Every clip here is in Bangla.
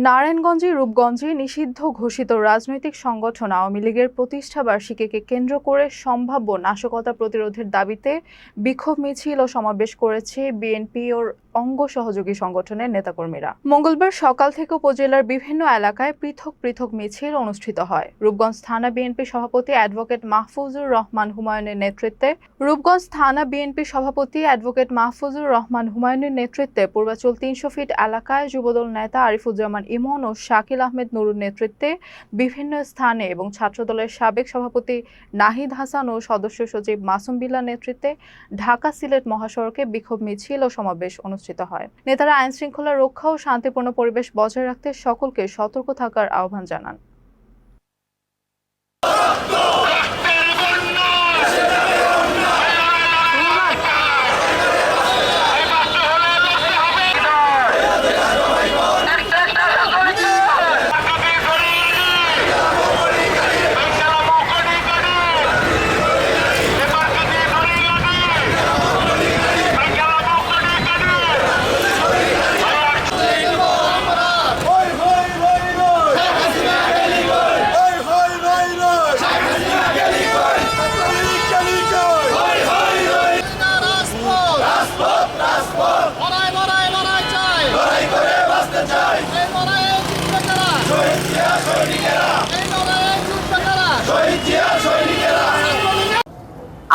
নারায়ণগঞ্জে রূপগঞ্জে নিষিদ্ধ ঘোষিত রাজনৈতিক সংগঠন আওয়ামী লীগের প্রতিষ্ঠাবার্ষিকীকে কেন্দ্র করে সম্ভাব্য নাশকতা প্রতিরোধের দাবিতে বিক্ষোভ মিছিল ও সমাবেশ করেছে বিএনপি ও অঙ্গ সহযোগী সংগঠনের নেতাকর্মীরা। মঙ্গলবার সকাল থেকে উপজেলার বিভিন্ন এলাকায় পৃথক পৃথক মিছিল অনুষ্ঠিত হয়। রূপগঞ্জ থানা বিএনপি সভাপতি অ্যাডভোকেট মাহফুজুর রহমান হুমায়ুনের নেতৃত্বে পূর্বাচল ৩০০ ফিট এলাকায় যুবদল নেতা আরিফুজ্জামান ইমন ও শাকিল আহমেদ নুরুর নেতৃত্বে বিভিন্ন স্থানে এবং ছাত্রদলের সাবেক সভাপতি নাহিদ হাসান ও সদস্য সচিব মাসুম বিল্লাহর নেতৃত্বে ঢাকা সিলেট মহাসড়কে বিক্ষোভ মিছিল ও সমাবেশ অনুষ্ঠিত হয়। নেতারা আইন শৃঙ্খলা রক্ষা ও শান্তিপূর্ণ পরিবেশ বজায় রাখতে সকলকে সতর্ক থাকার আহ্বান জানান।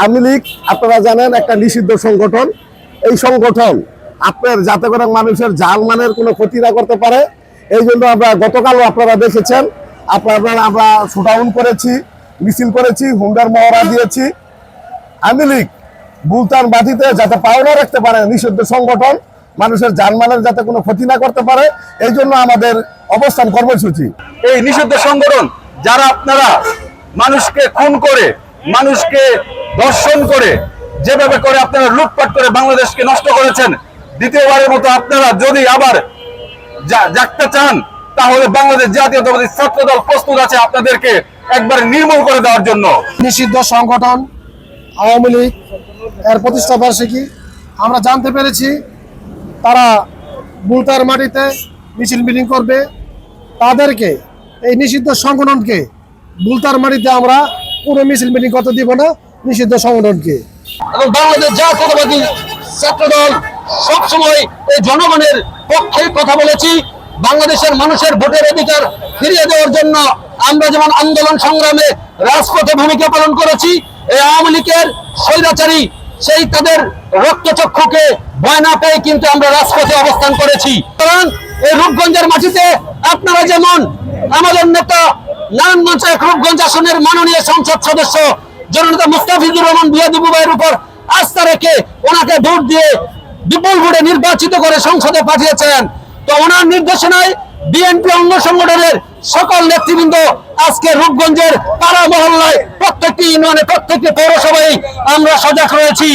আওয়ামী লীগ আপনারা জানেন একটা নিষিদ্ধ সংগঠন। এই সংগঠন আপনার যাতে করে মানুষের জানমালের কোনো ক্ষতি না করতে পারে, এই জন্য আমরা গতকালও আপনারা দেখেছেন আমরা শোডাউন করেছি, মিছিল করেছি, হুন্ডার মহড়া দিয়েছি। আওয়ামী লীগ বুলতান বাতিতে যাতে পাওনা রাখতে পারে, নিষিদ্ধ সংগঠন মানুষের জানমালের যাতে কোনো ক্ষতি না করতে পারে, এই জন্য আমাদের অবস্থান কর্মসূচি। এই নিষিদ্ধ সংগঠন যারা আপনারা মানুষকে খুন করে, মানুষকে ধর্ষণ করে, যেভাবে করে আপনারা লুটপাট করে বাংলাদেশকে নষ্ট করেছেন, দ্বিতীয়বারের মতো আপনারা যদি আবার জাগতে চান তাহলে বাংলাদেশ জাতীয়তাবাদী ছাত্রদল প্রস্তুত আছে আপনাদেরকে একবার নির্মূল করে দেওয়ার জন্য। নিষিদ্ধ সংগঠন আওয়ামী লীগ এর প্রতিষ্ঠা বার্ষিকী আমরা জানতে পেরেছি তারা বুলতার মাটিতে মিছিল মিটিং করবে। তাদেরকে এই নিষিদ্ধ সংগঠনকে বুলতার মাটিতে আমরা কোনো মিছিল মিটিং করতে দিব না। নিষিদ্ধ সংগঠনকে এবং বাংলাদেশ জাতীয়তাবাদী ছাত্রদল সবসময় এই জনগণের পক্ষে কথা বলেছি। বাংলাদেশের মানুষের ভোটের অধিকার ফিরিয়ে দেওয়ার জন্য আমরা যেমন আন্দোলন সংগ্রামে রাজপথে ভূমিকা পালন করেছি, এই আওয়ামী লীগের স্বৈরাচারী সেই তাদের রক্তচক্ষুকে ভয় না পেয়ে কিন্তু আমরা রাজপথে অবস্থান করেছি। কারণ এই রূপগঞ্জের মাটিতে আপনারা যেমন আমাদের নেতা নারায়ণগঞ্জ রূপগঞ্জ আসনের মাননীয় সংসদ সদস্য জননেতা মুস্তাফিজুর রহমান বিয়াদিবু ভাইয়ের উপর আস্থা রেখে ওনাকে ভোট দিয়ে বিপুল ভোটে নির্বাচিত করে সংসদে পাঠিয়েছেন, তো ওনার নির্দেশনায় বিএনপি অঙ্গ সংগঠনের সকল নেতৃবৃন্দ আজকে রূপগঞ্জের পাড়া মহল্লায় প্রত্যেকটি ইউনিয়নে প্রত্যেকটি পৌরসভায় আমরা সজাগ রয়েছি।